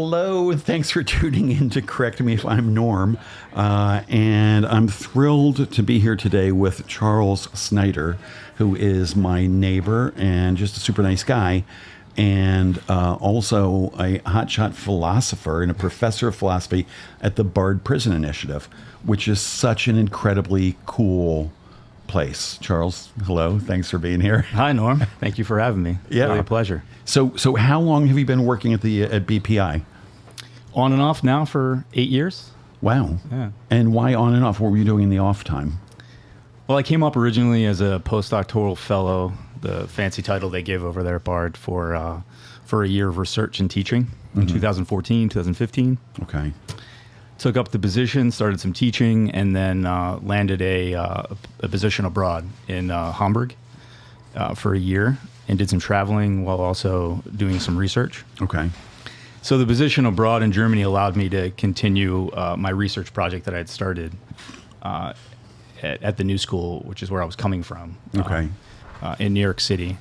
Hello, and thanks for tuning in to Correct Me If I'm Norm. And I'm thrilled to be here today with Charles Snyder, who is my neighbor and just a super nice guy, and also a hotshot philosopher and a professor of philosophy at the Bard Prison Initiative, which is such an incredibly cool place. Charles, hello. Thanks for being here. Hi, Norm. Thank you for having me. Yeah. Really a pleasure. So how long have you been working at BPI? On and off now for 8 years. Wow. Yeah. And why on and off? What were you doing in the off time? Well, I came up originally as a postdoctoral fellow, the fancy title they give over there at Bard, for a year of research and teaching in 2014, 2015. Okay. Took up the position, started some teaching, and then landed a position abroad in Hamburg for a year, and did some traveling while also doing some research. Okay. So the position abroad in Germany allowed me to continue my research project that I had started at the New School, which is where I was coming from, Okay. in New York City.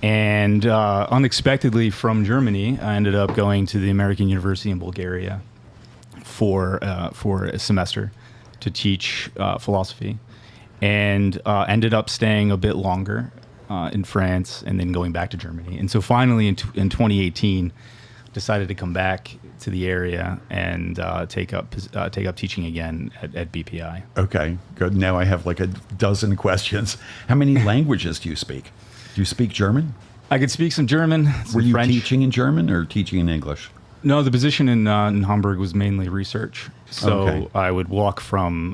And unexpectedly from Germany, I ended up going to the American University in Bulgaria for a semester to teach philosophy, and ended up staying a bit longer in France and then going back to Germany. And so finally in 2018, decided to come back to the area and take up teaching again at BPI. Okay, good. Now I have like a dozen questions. How many languages do you speak? Do you speak German? I could speak some German, Were some you French. teaching in German or teaching in English? No, the position in Hamburg was mainly research. So Okay. I would walk from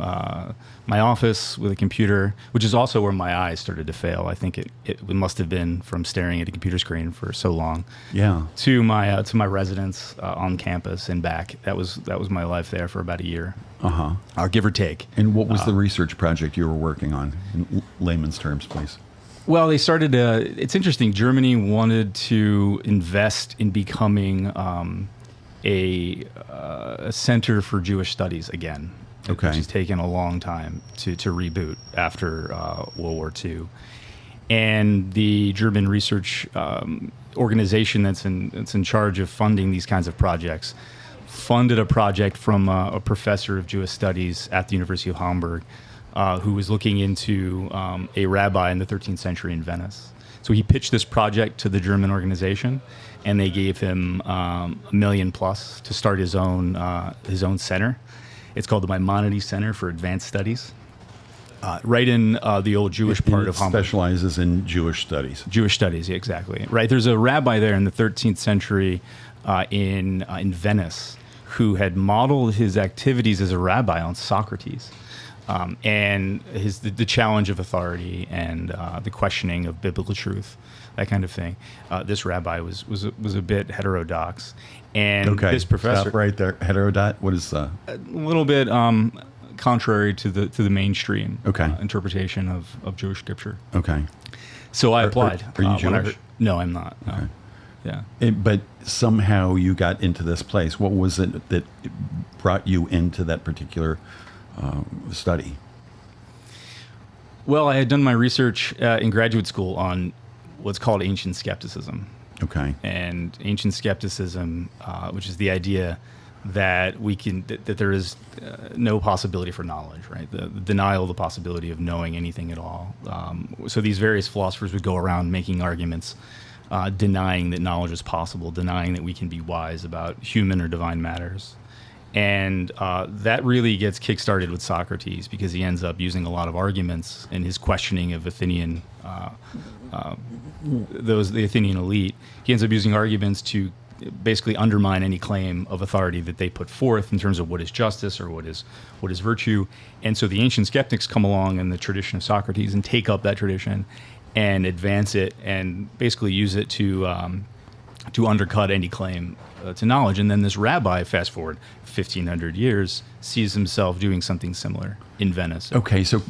my office with a computer, which is also where my eyes started to fail. I think it must have been from staring at a computer screen for so long. Yeah. To my residence on campus and back. That was my life there for about a year. Give or take. And what was the research project you were working on in layman's terms, please? Well, they started. It's interesting. Germany wanted to invest in becoming a center for Jewish studies again, Okay. which has taken a long time to reboot after World War II. And the German research organization that's in charge of funding these kinds of projects funded a project from a professor of Jewish studies at the University of Hamburg, who was looking into a rabbi in the 13th century in Venice. So he pitched this project to the German organization, and they gave him $1 million plus to start his own center. It's called the Maimonides Center for Advanced Studies, right in the old Jewish part of Hamburg. Specializes in Jewish studies. Jewish studies, yeah, exactly. Right. There's a rabbi there in the 13th century in Venice who had modeled his activities as a rabbi on Socrates. And the challenge of authority and the questioning of biblical truth, that kind of thing. This rabbi was a bit heterodox, and this professor, stop right there. Heterodot. What is a little bit contrary to the mainstream interpretation of Jewish scripture. Okay. So I applied. Are you Jewish? No, I'm not. No. Okay. Yeah. But somehow you got into this place. What was it that brought you into that particular study? Well, I had done my research in graduate school on what's called ancient skepticism. Okay. And ancient skepticism, which is the idea that that there is no possibility for knowledge, right? The denial of the possibility of knowing anything at all. So these various philosophers would go around making arguments, denying that knowledge is possible, denying that we can be wise about human or divine matters. And that really gets kickstarted with Socrates, because he ends up using a lot of arguments in his questioning of Athenian, the Athenian elite. He ends up using arguments to basically undermine any claim of authority that they put forth in terms of what is justice or what is virtue. And so the ancient skeptics come along in the tradition of Socrates and take up that tradition and advance it and basically use it to undercut any claim to knowledge. And then this rabbi, fast forward 1,500 years, sees himself doing something similar in Venice. Okay, so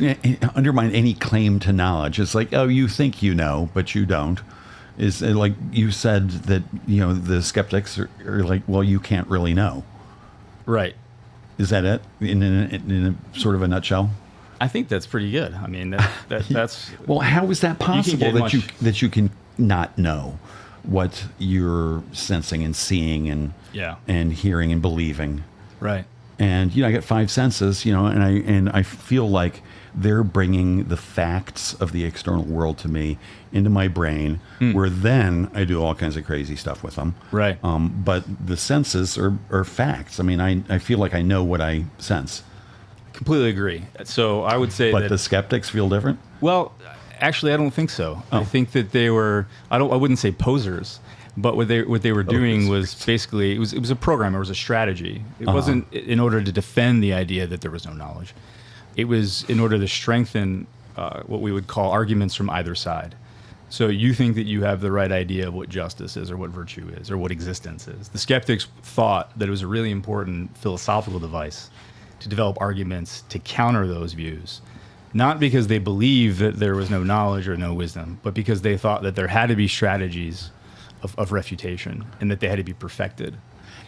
undermine any claim to knowledge. It's like, oh, you think you know, but you don't. Is like you said that, the skeptics are like, well, you can't really know. Right. Is that it in a sort of a nutshell? I think that's pretty good. I mean, that's well, how is that possible that you can not know? what you're sensing and seeing and hearing and believing. Right. And I get five senses, and I feel like they're bringing the facts of the external world to me into my brain, where then I do all kinds of crazy stuff with them. Right. But the senses are facts. I mean, I feel like I know what I sense. Completely agree. So I would say But the skeptics feel different? Well, actually, I don't think so. Oh. I think that they were. I wouldn't say posers, but what they were doing was basically it was a program. It was a strategy. It wasn't in order to defend the idea that there was no knowledge. It was in order to strengthen what we would call arguments from either side. So you think that you have the right idea of what justice is, or what virtue is, or what existence is. The skeptics thought that it was a really important philosophical device to develop arguments to counter those views. Not because they believed that there was no knowledge or no wisdom, but because they thought that there had to be strategies of refutation and that they had to be perfected.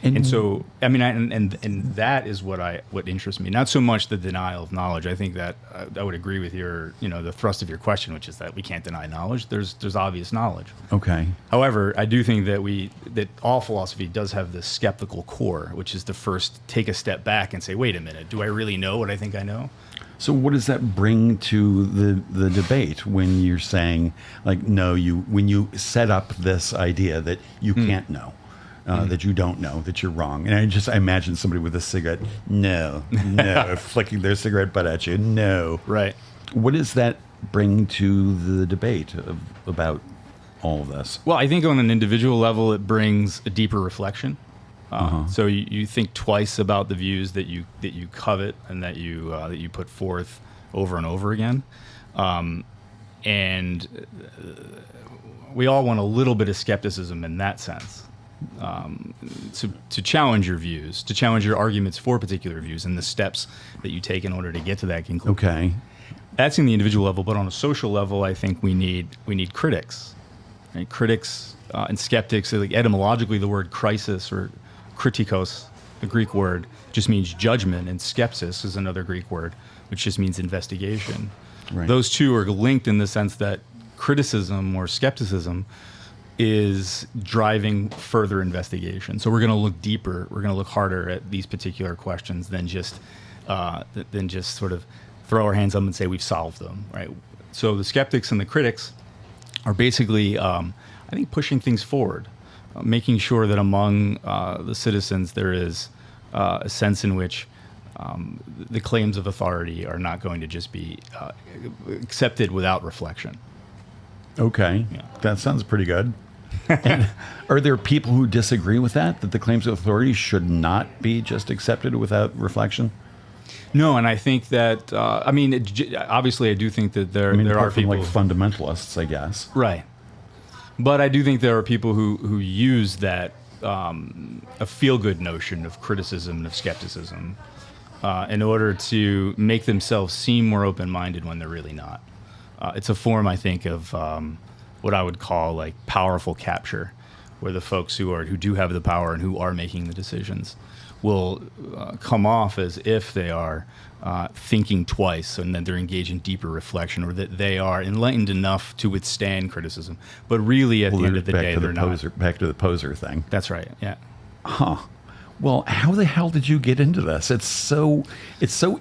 And so, I mean, and that is what interests me. Not so much the denial of knowledge. I think that I would agree with the thrust of your question, which is that we can't deny knowledge. There's obvious knowledge. Okay. However, I do think that all philosophy does have this skeptical core, which is to first take a step back and say, wait a minute, do I really know what I think I know? So what does that bring to the debate when you're saying, like, no, when you set up this idea that you can't know? That you don't know, that you're wrong. And I imagine somebody with a cigarette, no, flicking their cigarette butt at you, no. Right. What does that bring to the debate about all of this? Well, I think on an individual level, it brings a deeper reflection. So you think twice about the views that you covet and that you put forth over and over again. And we all want a little bit of skepticism in that sense. To challenge your views, to challenge your arguments for particular views and the steps that you take in order to get to that conclusion. Okay. That's in the individual level, but on a social level, I think we need critics. Right? Critics and skeptics, like etymologically, the word crisis or kritikos, the Greek word, just means judgment, and skepsis is another Greek word, which just means investigation. Right. Those two are linked in the sense that criticism or skepticism is driving further investigation. So we're going to look deeper. We're going to look harder at these particular questions than just sort of throw our hands up and say we've solved them. Right. So the skeptics and the critics are basically, I think, pushing things forward, making sure that among the citizens there is a sense in which the claims of authority are not going to just be accepted without reflection. Okay. Yeah. That sounds pretty good. And are there people who disagree with that the claims of authority should not be just accepted without reflection? No, and I think that, obviously I do think that there are people... like fundamentalists, I guess. Right. But I do think there are people who use that, a feel-good notion of criticism and of skepticism in order to make themselves seem more open-minded when they're really not. It's a form, I think, of what I would call like powerful capture, where the folks who do have the power and who are making the decisions will come off as if they are thinking twice and that they're engaged in deeper reflection, or that they are enlightened enough to withstand criticism. But really, at the end of the day, they're not. Back to the poser thing. That's right. Yeah. Huh. Well, how the hell did you get into this? It's so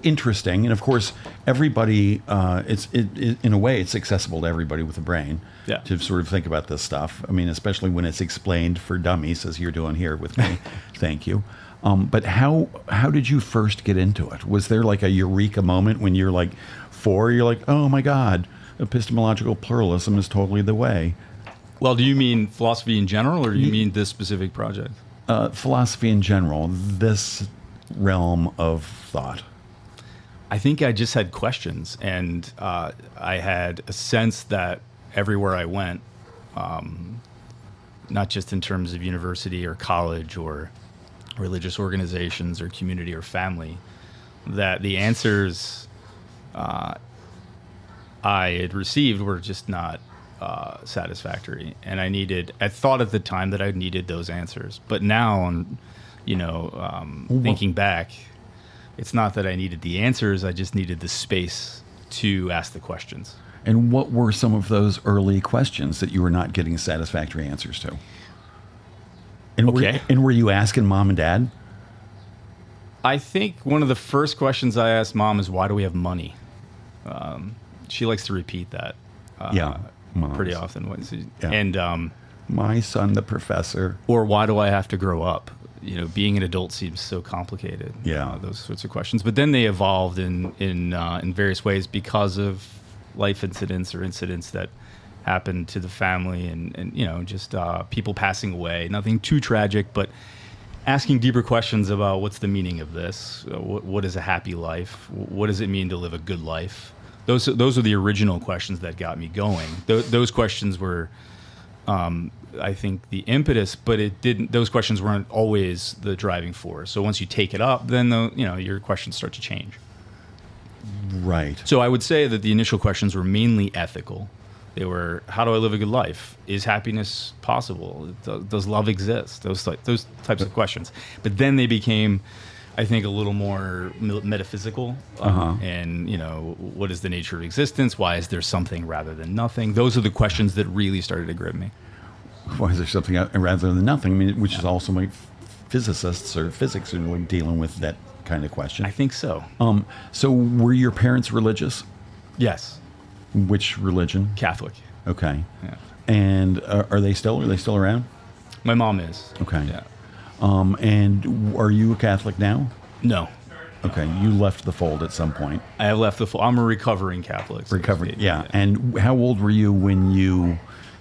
interesting, and of course, everybody. In a way, it's accessible to everybody with a brain. Yeah. To sort of think about this stuff. I mean, especially when it's explained for dummies, as you're doing here with me. Thank you. But how did you first get into it? Was there like a eureka moment when you're like 4? You're like, oh my God, epistemological pluralism is totally the way. Well, do you mean philosophy in general, or do you mean this specific project? Philosophy in general, this realm of thought. I think I just had questions, and I had a sense that everywhere I went, not just in terms of university or college or religious organizations or community or family, that the answers I had received were just not satisfactory, and I thought at the time that I needed those answers, but now, thinking back, it's not that I needed the answers. I just needed the space to ask the questions. And what were some of those early questions that you were not getting satisfactory answers to? And were you asking mom and dad? I think one of the first questions I asked mom is, why do we have money? She likes to repeat that pretty often. Yeah. And my son, the professor. or why do I have to grow up? Being an adult seems so complicated. Yeah. Those sorts of questions. But then they evolved in various ways because of life incidents or incidents that happened to the family, and just people passing away. Nothing too tragic, but asking deeper questions about what's the meaning of this. What is a happy life? What does it mean to live a good life? Those are the original questions that got me going. Those questions were, I think, the impetus, but it didn't. Those questions weren't always the driving force. So once you take it up, then your questions start to change. Right. So I would say that the initial questions were mainly ethical. They were, how do I live a good life? Is happiness possible? Does love exist? Those types of questions. But then they became, I think, a little more metaphysical. And, what is the nature of existence? Why is there something rather than nothing? Those are the questions that really started to grip me. Why is there something rather than nothing? I mean, which is also like physicists or physics are like dealing with that kind of question. I think so. So were your parents religious? Yes. Which religion? Catholic. Okay. Yeah. And are they still around? My mom is. Okay. Yeah. And are you a Catholic now? No. Okay. You left the fold at some point. I left the fold. I'm a recovering Catholic. Yeah. And how old were you when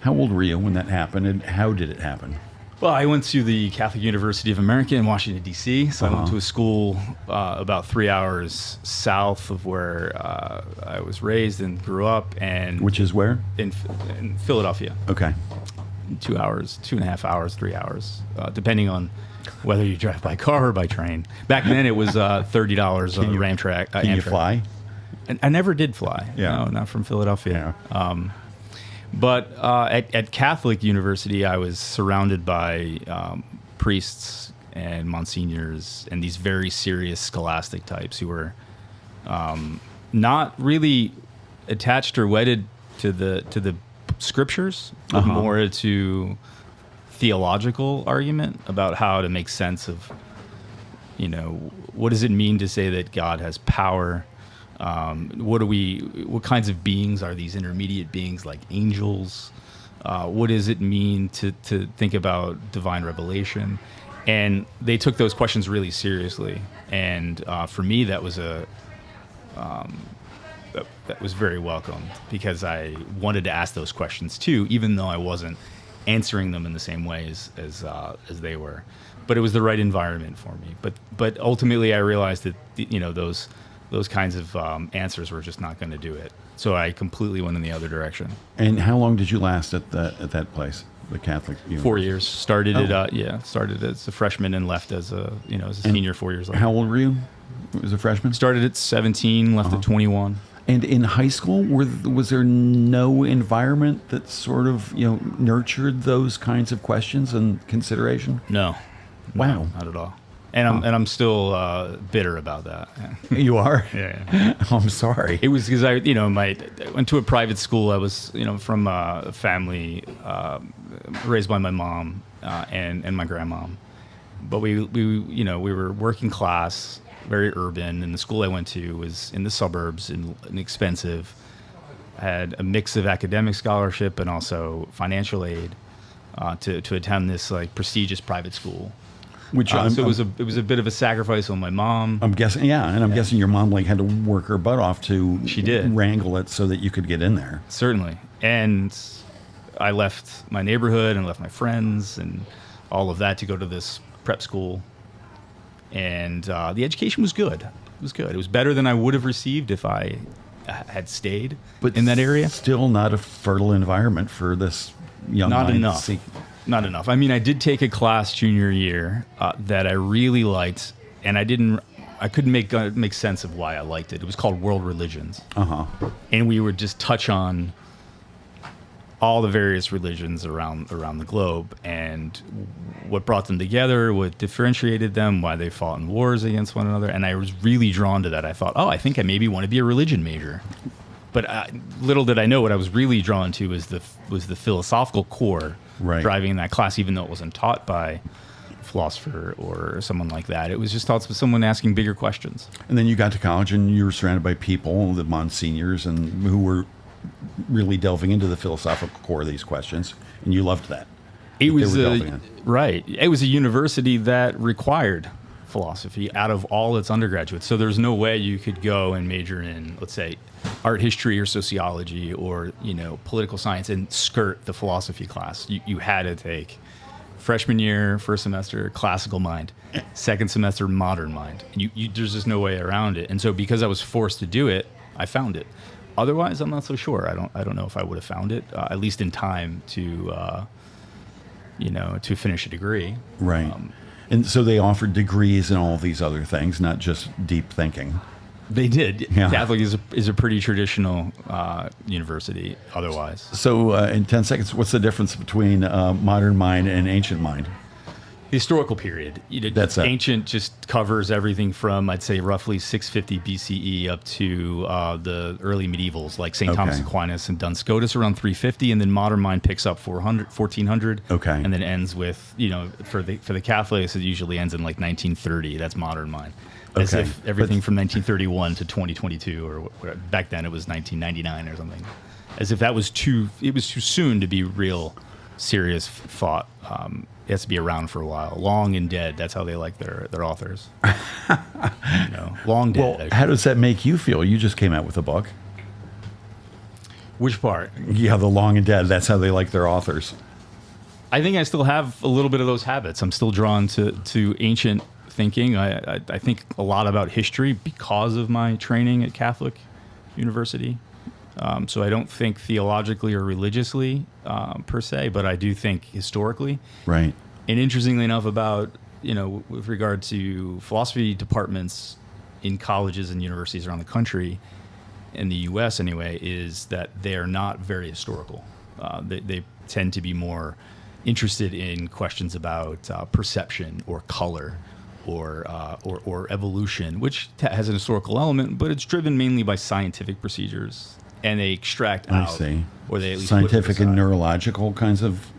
that happened, and how did it happen? Well, I went to the Catholic University of America in Washington, D.C., so I went to a school about 3 hours south of where I was raised and grew up. And which is where? In Philadelphia. Okay. 2 hours, 2.5 hours, 3 hours, depending on whether you drive by car or by train. Back then, it was $30 on the Amtrak. Can you fly? And I never did fly. Yeah. No, not from Philadelphia. Yeah. But at Catholic University, I was surrounded by priests and monsignors and these very serious scholastic types who were not really attached or wedded to the scriptures, but more to theological argument about how to make sense of, what does it mean to say that God has power? What kinds of beings are these intermediate beings like angels? What does it mean to think about divine revelation? And they took those questions really seriously. And for me, that was that was very welcome, because I wanted to ask those questions too, even though I wasn't answering them in the same way as they were. But it was the right environment for me. But ultimately, I realized that those kinds of answers were just not going to do it. So I completely went in the other direction. And how long did you last at that place, the Catholic University? 4 years. Started as a freshman and left as a senior 4 years later. How old were you as a freshman? Started at 17, left at 21. And in high school, was there no environment that sort of nurtured those kinds of questions and consideration? No. Wow. No, not at all. And I'm still bitter about that. You are? Yeah. I'm sorry. It was because I went to a private school. I was from a family raised by my mom and my grandmom, but we were working class, very urban, and the school I went to was in the suburbs and expensive. Had a mix of academic scholarship and also financial aid to attend this prestigious private school. Which so it was a bit of a sacrifice on my mom. I'm guessing, and I'm guessing your mom had to work her butt off to She did. wrangle it so that you could get in there. Certainly, and I left my neighborhood and left my friends and all of that to go to this prep school, and the education was good. It was good. It was better than I would have received if I had stayed in that area. Still not a fertile environment for this young Not mind. enough. Not enough. I mean, I did take a class junior year that I really liked, and I couldn't make sense of why I liked it. It was called World Religions. And we would just touch on all the various religions around the globe and what brought them together, what differentiated them, why they fought in wars against one another. And I was really drawn to that. I thought, I think I maybe want to be a religion major. But little did I know what I was really drawn to was the philosophical core Right. driving that class, even though it wasn't taught by a philosopher or someone like that. It was just taught by someone asking bigger questions. And then you got to college and you were surrounded by people, the monsignors, and who were really delving into the philosophical core of these questions, and you loved that. It that was they were delving in. right. It was a university that required philosophy out of all its undergraduates. So there's no way you could go and major in, let's say, art history or sociology or political science and skirt the philosophy class. You had to take freshman year, first semester, classical mind, second semester, modern mind. And there's just no way around it. And so because I was forced to do it, I found it. Otherwise, I'm not so sure. I don't know if I would have found it, at least in time to finish a degree. Right. And so they offered degrees in all of these other things, not just deep thinking. They did. Yeah. Catholic is a pretty traditional university otherwise. So in 10 seconds, what's the difference between modern mind and ancient mind? Historical period. That's it. Ancient just covers everything from, I'd say, roughly 650 BCE up to the early medievals, like St. Thomas Aquinas and Duns Scotus around 350, and then modern mind picks up 1400. Okay. And then ends with, for the Catholics, it usually ends in like 1930. That's modern mind. As Okay. if everything from 1931 to 2022, or back then it was 1999 or something. As if that was too soon to be real serious thought. It has to be around for a while. Long and dead. That's how they like their authors. Long dead. Well, actually. how does that make you feel? You just came out with a book. Which part? Yeah, the long and dead. That's how they like their authors. I think I still have a little bit of those habits. I'm still drawn to ancient thinking. I think a lot about history because of my training at Catholic University. So I don't think theologically or religiously per se, but I do think historically. Right. And interestingly enough, about with regard to philosophy departments in colleges and universities around the country, in the U.S. anyway, is that they are not very historical. They tend to be more interested in questions about perception or color or evolution, which has an historical element, but it's driven mainly by scientific procedures. And they extract out, I see. or they at least Scientific put it and aside. neurological kinds of.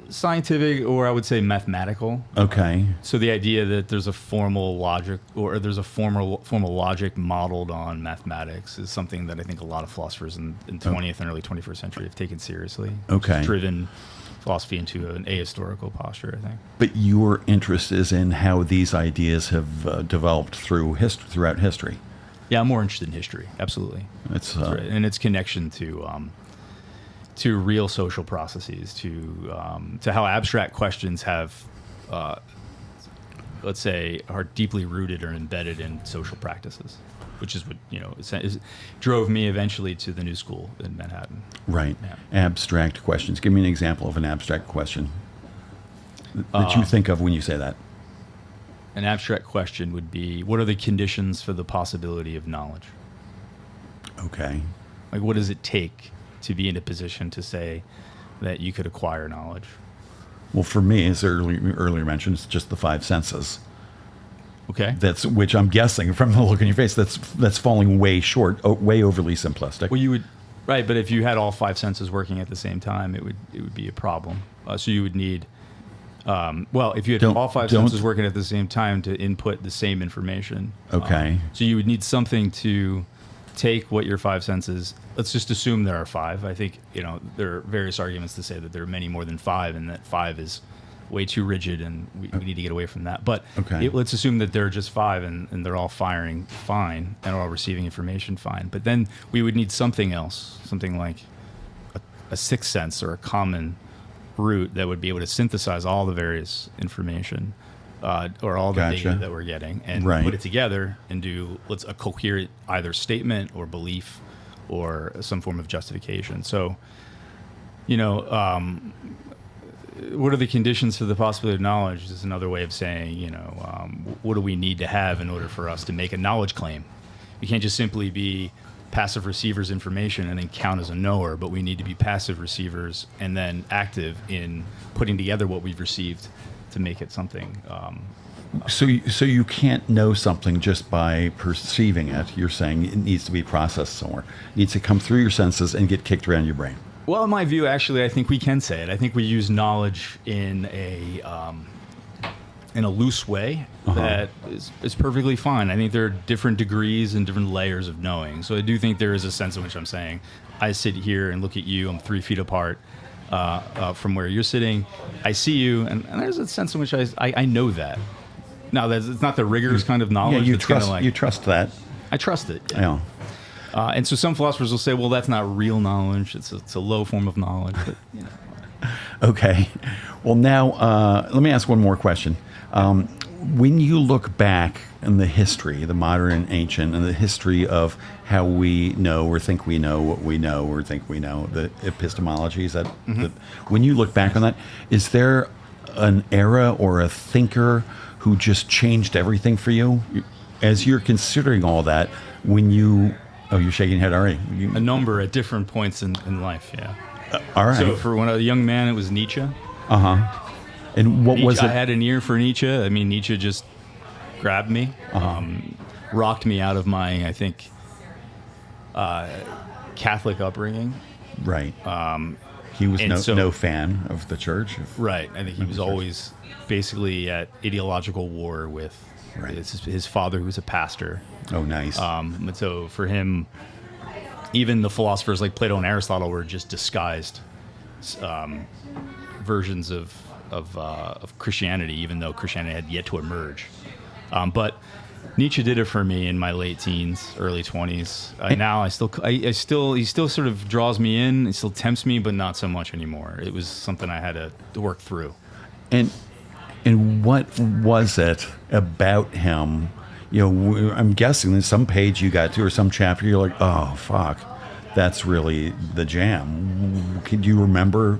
Scientific, or I would say mathematical. Okay. So the idea that there's a formal logic, or there's a formal logic modeled on mathematics, is something that I think a lot of philosophers in 20th and early 21st century have taken seriously. Okay. It's driven philosophy into an ahistorical posture, I think. But your interest is in how these ideas have developed throughout history. Yeah, I'm more interested in history. Absolutely. It's That's right. And its connection to real social processes, to how abstract questions have, let's say, are deeply rooted or embedded in social practices, which is what drove me eventually to the New School in Manhattan. right. Yeah. Abstract questions. Give me an example of an abstract question that you think of when you say that. An abstract question would be, what are the conditions for the possibility of knowledge? Okay. Like, what does it take to be in a position to say that you could acquire knowledge? Well, for me, as earlier mentioned, it's just the five senses. Okay. Which I'm guessing from the look in your face, that's falling way short, way overly simplistic. Well, you would, right? But if you had all five senses working at the same time, it would be a problem. So you would need, if you had all five senses working at the same time to input the same information. Okay. So you would need something to take what your five senses. Let's just assume there are five. I think there are various arguments to say that there are many more than five, and that five is way too rigid, and we need to get away from that. But let's assume that there are just five, and they're all firing fine, and are all receiving information fine. But then we would need something else, something like a sixth sense or a common root that would be able to synthesize all the various information or all the data that we're getting and put it together and do a coherent either statement or belief or some form of justification. So, what are the conditions for the possibility of knowledge is another way of saying, what do we need to have in order for us to make a knowledge claim? We can't just simply be passive receivers information and then count as a knower, but we need to be passive receivers and then active in putting together what we've received to make it something. So you can't know something just by perceiving it. You're saying it needs to be processed somewhere. It needs to come through your senses and get kicked around your brain. Well, in my view, actually, I think we can say it. I think we use knowledge in a loose way that is perfectly fine. I think there are different degrees and different layers of knowing. So I do think there is a sense in which I'm saying, I sit here and look at you. I'm 3 feet apart from where you're sitting. I see you, and there's a sense in which I know that. Now, it's not the rigorous kind of knowledge. Yeah, you trust that. I trust it. Yeah. And so some philosophers will say, well, that's not real knowledge. It's a low form of knowledge. But, you know. Okay. Well, now let me ask one more question. When you look back in the history, the modern and ancient, and the history of how we know or think we know what we know or think we know, the epistemology, is that, when you look back on that, is there an era or a thinker who just changed everything for you? As you're considering all that, when you... Oh, you're shaking your head already. A number at different points in life, yeah. All right. So for when I was a young man, it was Nietzsche. And what was it? I had an ear for Nietzsche. I mean, Nietzsche just grabbed me, rocked me out of my, I think, Catholic upbringing. Right. He was no fan of the church. Right. I think he was always basically at ideological war with his father, who was a pastor. Oh, nice. And so for him, even the philosophers like Plato and Aristotle were just disguised versions of Christianity, even though Christianity had yet to emerge. But Nietzsche did it for me in my late teens, early 20s. Now he still sort of draws me in. He still tempts me, but not so much anymore. It was something I had to work through. And what was it about him? You know, I'm guessing there's some page you got to or some chapter you're like, oh, fuck, that's really the jam. Can you remember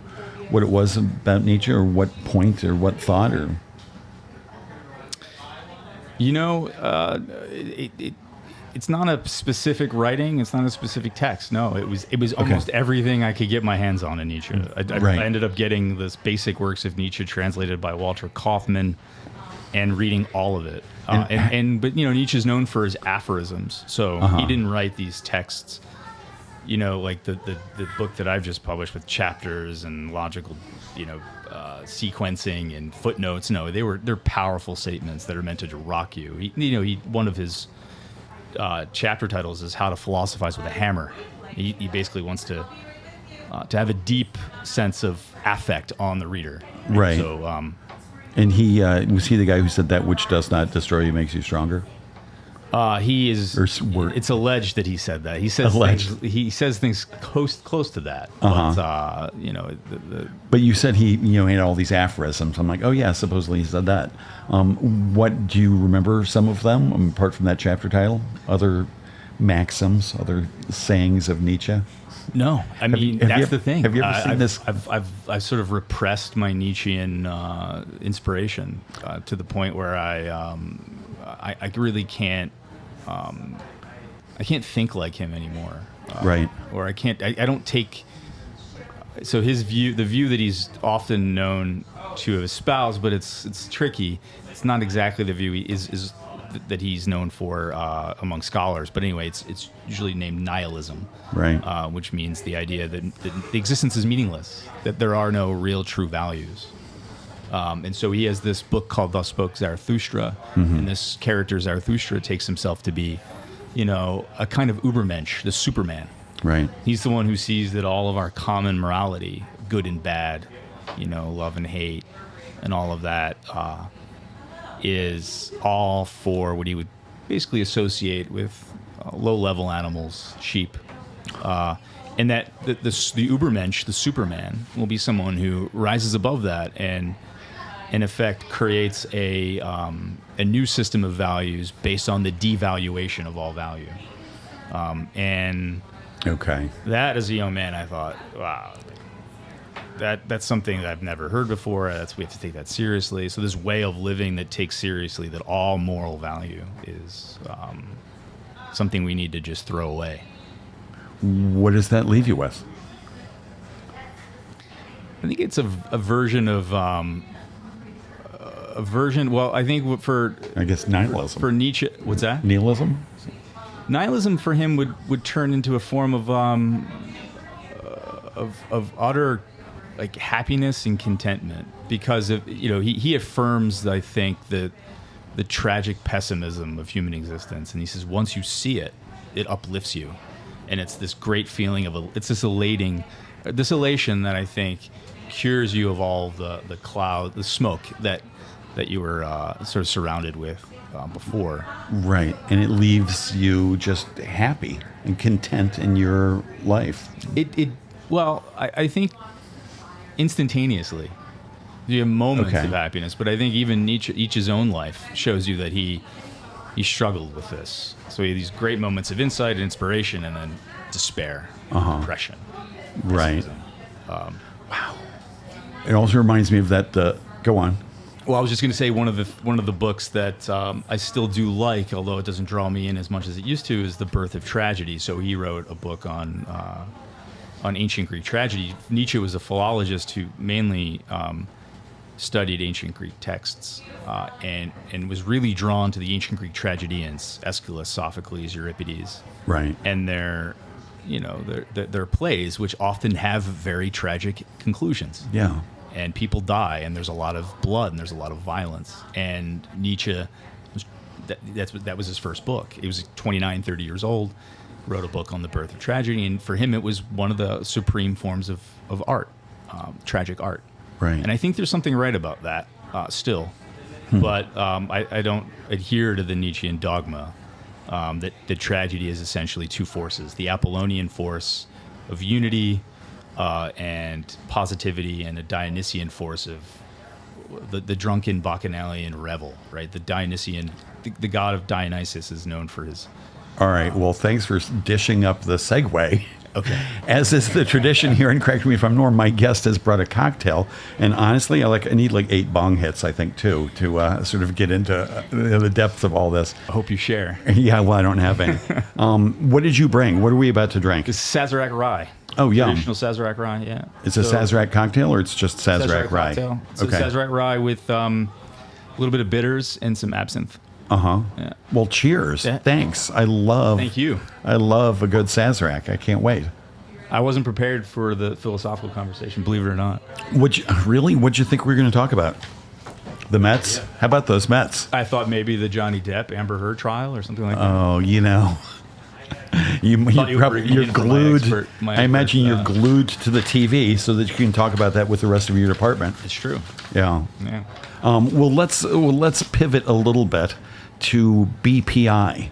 what it was about Nietzsche, or what point or what thought? Or you know, it's not a specific writing. It's not a specific text. No, it was almost everything I could get my hands on in Nietzsche. I ended up getting this basic works of Nietzsche translated by Walter Kaufmann and reading all of it. But you know, Nietzsche's known for his aphorisms. So he didn't write these texts, you know, like the book that I've just published with chapters and logical, you know, sequencing and footnotes. No, they're powerful statements that are meant to rock you. One of his chapter titles is "How to Philosophize with a Hammer." He basically wants to have a deep sense of affect on the reader. Right. So, and he was he the guy who said that which does not destroy you makes you stronger? He is. It's alleged that he said that. He says things close to that. But, you know. But you said he had all these aphorisms. I'm like, oh yeah, supposedly he said that. What do you remember? Some of them, apart from that chapter title, other maxims, other sayings of Nietzsche. No, I mean that's the thing. Have you ever seen this? I've sort of repressed my Nietzschean inspiration to the point where I really can't. I can't think like him anymore. Right. Or I can't. I don't take. So his view, the view that he's often known to espouse, but it's tricky. It's not exactly the view is that he's known for among scholars. But anyway, it's usually named nihilism, right? Which means the idea that the existence is meaningless, that there are no real true values. And so he has this book called Thus Spoke Zarathustra, and this character Zarathustra takes himself to be, a kind of Ubermensch, the Superman. Right. He's the one who sees that all of our common morality, good and bad, love and hate, and all of that, is all for what he would basically associate with low-level animals, sheep. And that the Ubermensch, the Superman, will be someone who rises above that and, in effect, creates a new system of values based on the devaluation of all value. And okay, that as a young man, I thought, wow, that's something that I've never heard before. We have to take that seriously. So this way of living that takes seriously that all moral value is something we need to just throw away. What does that leave you with? a version. Well, I think I guess nihilism. for Nietzsche, what's that? Nihilism? Nihilism for him would turn into a form of utter like happiness and contentment, because of he affirms, I think, the tragic pessimism of human existence, and he says once you see it, it uplifts you, and it's this great feeling it's this elation that I think cures you of all the smoke that you were sort of surrounded with before. Right, and it leaves you just happy and content in your life. I think instantaneously. You have moments of happiness, but I think even Nietzsche's own life shows you that he struggled with this. So he had these great moments of insight and inspiration, and then despair, depression. Right. Wow. It also reminds me of that. Go on. Well, I was just going to say one of the books that I still do like, although it doesn't draw me in as much as it used to, is The Birth of Tragedy. So he wrote a book on ancient Greek tragedy. Nietzsche was a philologist who mainly studied ancient Greek texts and was really drawn to the ancient Greek tragedians, Aeschylus, Sophocles, Euripides, right? And their plays, which often have very tragic conclusions. Yeah. And people die, and there's a lot of blood, and there's a lot of violence. And Nietzsche, that was his first book. He was 29, 30 years old, wrote a book on the birth of tragedy, and for him it was one of the supreme forms of art, tragic art. Right. And I think there's something right about that still. But I don't adhere to the Nietzschean dogma that tragedy is essentially two forces: the Apollonian force of unity and positivity, and a Dionysian force of the drunken bacchanalian revel. Right, the Dionysian, the god of Dionysus, is known for his. All right. Well, thanks for dishing up the segue. Okay. As is the tradition here, and correct me if I'm wrong, my guest has brought a cocktail, and honestly, I need 8 bong hits, I think, too, to sort of get into the depths of all this. I hope you share. Yeah, well, I don't have any. What did you bring? What are we about to drink? It's Sazerac rye. Oh, yum. Traditional Sazerac rye, yeah. It's a Sazerac cocktail, or it's just Sazerac rye? Cocktail. So Sazerac rye with a little bit of bitters and some absinthe. Yeah. Well, cheers. Yeah. Thanks. Thank you. I love a good Sazerac. I can't wait. I wasn't prepared for the philosophical conversation, believe it or not. What'd you think we were going to talk about? The Mets? How about those Mets? I thought maybe the Johnny Depp Amber Heard trial or something like that. Oh, you're glued. I imagine you're glued to the TV so that you can talk about that with the rest of your department. It's true. Yeah. Yeah. Well, let's pivot a little bit to BPI.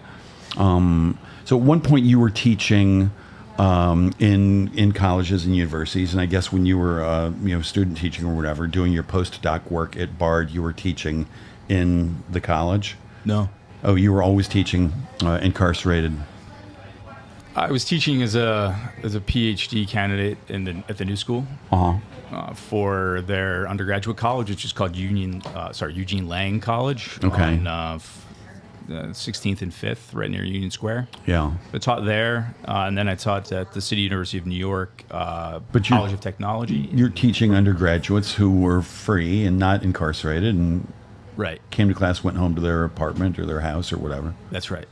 So at one point you were teaching in colleges and universities, and I guess when you were student teaching or whatever, doing your postdoc work at Bard, you were teaching in the college? No. Oh, you were always teaching incarcerated. I was teaching as a PhD candidate at the New School for their undergraduate college, which is called Eugene Lang College. Okay. On 16th and 5th, right near Union Square. Yeah. I taught there, and then I taught at the City University of New York College of Technology. You're teaching undergraduates who were free and not incarcerated, and right. Came to class, went home to their apartment or their house or whatever. That's right.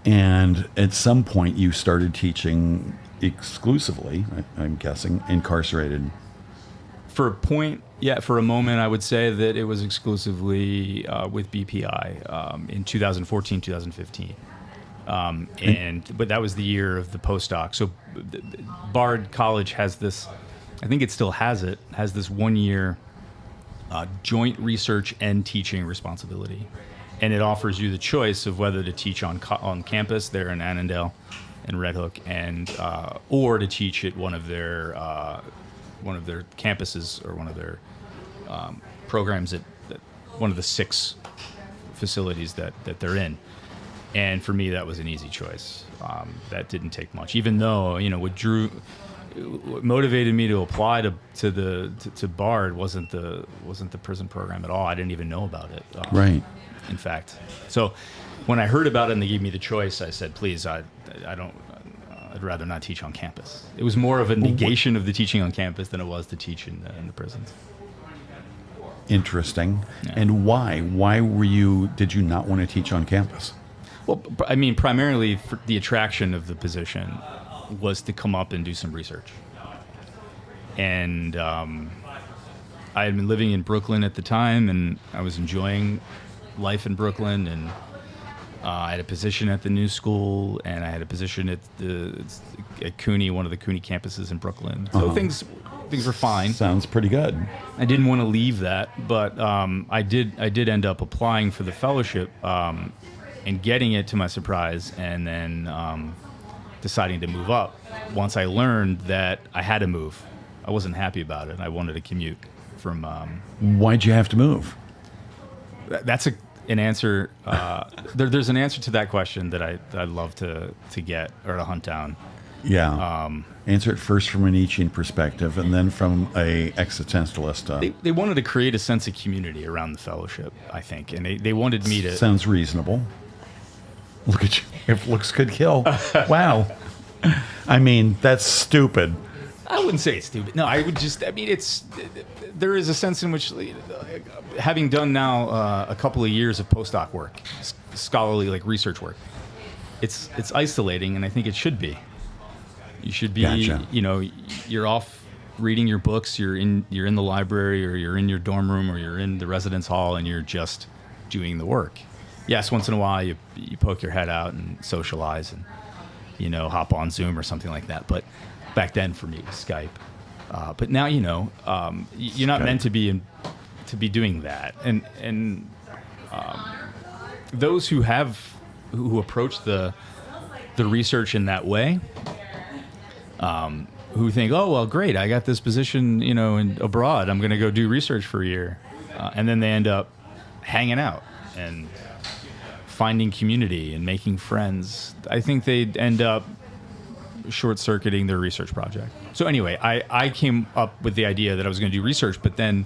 And at some point, you started teaching exclusively, I'm guessing, incarcerated. For a moment, I would say that it was exclusively with BPI in 2014, 2015. But that was the year of the postdoc. So Bard College has this, I think it still has this 1 year joint research and teaching responsibility. And it offers you the choice of whether to teach on campus there in Annandale and Red Hook, and or to teach at one of their campuses or one of their programs at one of the 6 facilities that they're in. And for me, that was an easy choice. That didn't take much, even though what motivated me to apply to Bard wasn't the prison program at all. I didn't even know about it. Right. In fact, so when I heard about it and they gave me the choice, I said, "Please, I'd rather not teach on campus." It was more of a negation of the teaching on campus than it was to teach in the prisons. Interesting. Yeah. And why? Why did you not want to teach on campus? Well, I mean, primarily for the attraction of the position was to come up and do some research. And I had been living in Brooklyn at the time, and I was enjoying life in Brooklyn. And I had a position at the new school, and I had a position at CUNY, one of the CUNY campuses in Brooklyn. So things were fine. Sounds pretty good. I didn't want to leave that, but I did end up applying for the fellowship and getting it, to my surprise, and then deciding to move up once I learned that I had to move. I wasn't happy about it. I wanted to commute from. Why'd you have to move? That's an answer. There's an answer to that question that I'd love to get or to hunt down. Yeah. Answer it first from a Nietzschean perspective, and then from a existentialist. They wanted to create a sense of community around the fellowship, I think, and they wanted me to. Sounds reasonable. Look at you. If looks could kill. Wow. I mean, that's stupid. I wouldn't say it's stupid. No, I would just. I mean, there is a sense in which, having done now a couple of years of postdoc work, scholarly research work, it's isolating, and I think it should be. You should be, Gotcha. You're off reading your books. You're in the library, or you're in your dorm room, or you're in the residence hall, and you're just doing the work. Yes, once in a while you poke your head out and socialize, and hop on Zoom or something like that. But back then for me it was Skype. But now you're not meant to be doing that. And those who approach the research in that way. Who think, oh, well, great, I got this position, abroad. I'm going to go do research for a year. And then they end up hanging out and finding community and making friends. I think they'd end up short-circuiting their research project. So anyway, I came up with the idea that I was going to do research, but then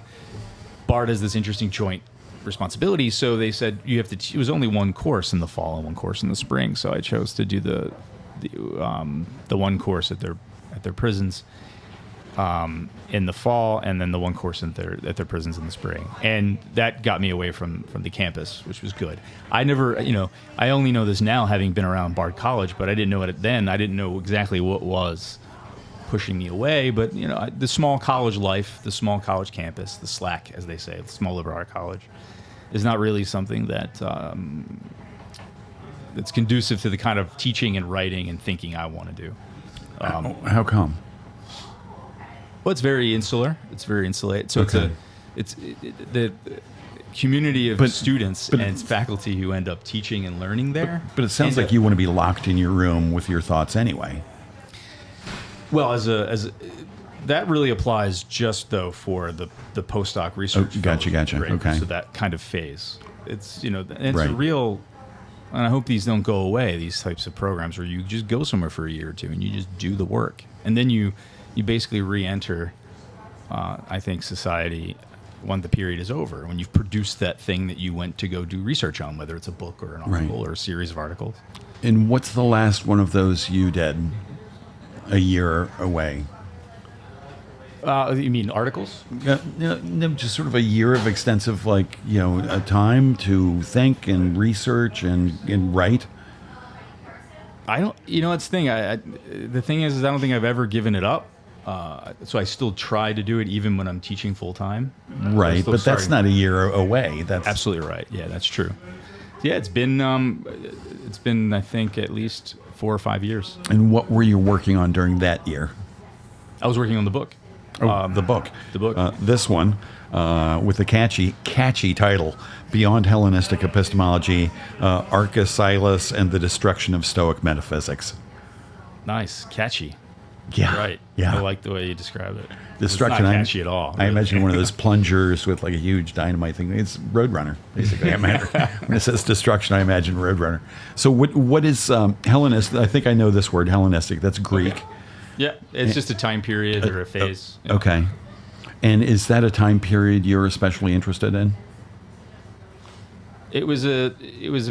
BART has this interesting joint responsibility. So they said it was only one course in the fall and one course in the spring. So I chose to do the one course at their prisons in the fall, and then the one course at their prisons in the spring. And that got me away from the campus, which was good. I never, I only know this now, having been around Bard College, but I didn't know it then. I didn't know exactly what was pushing me away. But the small college life, the small college campus, the SLAC, as they say, the small liberal art college, is not really something that's conducive to the kind of teaching and writing and thinking I want to do. How come? Well, it's very insular. It's very insulated. So Okay. it's the community of students and faculty who end up teaching and learning there. But it sounds like you want to be locked in your room with your thoughts anyway. Well, as that really applies just though for the postdoc research. Gotcha. Right? Okay. So that kind of phase. It's it's Right. a real. And I hope these don't go away, these types of programs where you just go somewhere for a year or two and you just do the work. And then you basically re-enter, I think, society when the period is over, when you've produced that thing that you went to go do research on, whether it's a book or an article or a series of articles. And what's the last one of those you did a year away? You mean articles? No, just sort of a year of extensive, a time to think and research and write. I don't. It's the thing. The thing is I don't think I've ever given it up. So I still try to do it even when I'm teaching full time. Right, but that's not a year away. That's absolutely right. Yeah, that's true. Yeah, it's been I think at least 4 or 5 years. And what were you working on during that year? I was working on the book. The book. The book. This one, with the catchy title, Beyond Hellenistic Epistemology, Archesilas and the Destruction of Stoic Metaphysics. Nice. Catchy. Yeah. Right. Yeah. I like the way you describe it. Destruction. It's not catchy at all. I imagine one of those plungers with a huge dynamite thing. It's Roadrunner, basically. I imagine. When it says destruction, I imagine Roadrunner. So what is Hellenistic? I think I know this word, Hellenistic. That's Greek. Okay. Yeah, it's just a time period or a phase. Okay. And is that a time period you're especially interested in? It was a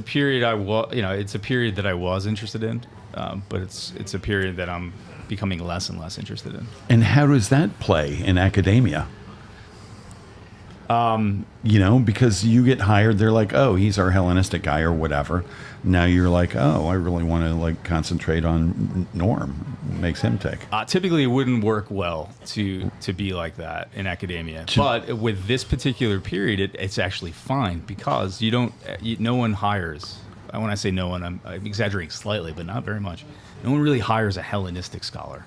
period it's a period that I was interested in, but it's a period that I'm becoming less and less interested in. And how does that play in academia? Because you get hired, they're like, oh, he's our Hellenistic guy or whatever. Now you're like, oh, I really want to like concentrate on Norm. Makes him tick. Typically, it wouldn't work well to be like that in academia. But with this particular period, it's actually fine because no one hires. When I say no one, I'm exaggerating slightly, but not very much. No one really hires a Hellenistic scholar.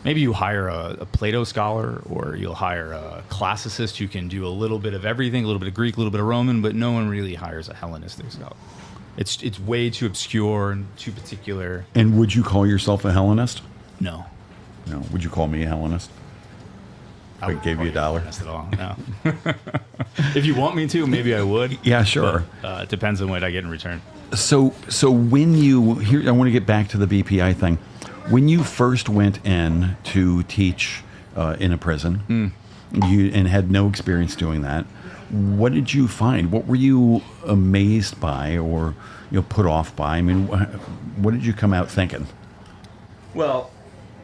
Maybe you hire a Plato scholar, or you'll hire a classicist who can do a little bit of everything, a little bit of Greek, a little bit of Roman, but no one really hires a Hellenistic scholar. It's way too obscure and too particular. And would you call yourself a Hellenist? No. No. Would you call me a Hellenist? If I gave you $1? At all. No. If you want me to, maybe I would. Yeah, sure. But, it depends on what I get in return. So when I want to get back to the BPI thing. When you first went in to teach in a prison, and had no experience doing that, what did you find? What were you amazed by, or put off by? I mean, what did you come out thinking? Well,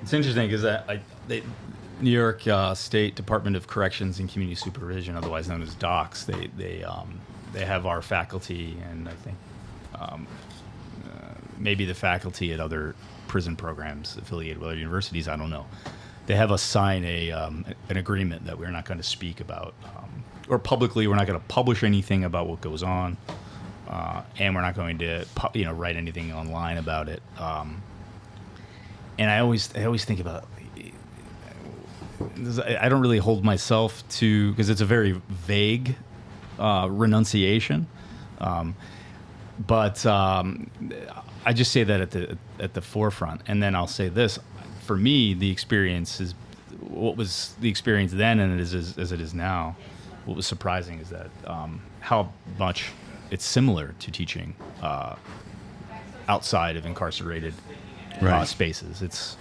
it's interesting because the New York State Department of Corrections and Community Supervision, otherwise known as DOCS, they have our faculty, and I think maybe the faculty at other prison programs affiliated with other universities, I don't know. They have us sign an agreement that we're not going to speak about, or publicly we're not going to publish anything about what goes on, and we're not going to write anything online about it. And I always think about, I don't really hold myself to, because it's a very vague renunciation, but I just say that at the forefront, and then I'll say this: for me, the experience is what was the experience then, and as it is now. What was surprising is that how much it's similar to teaching outside of incarcerated spaces. It's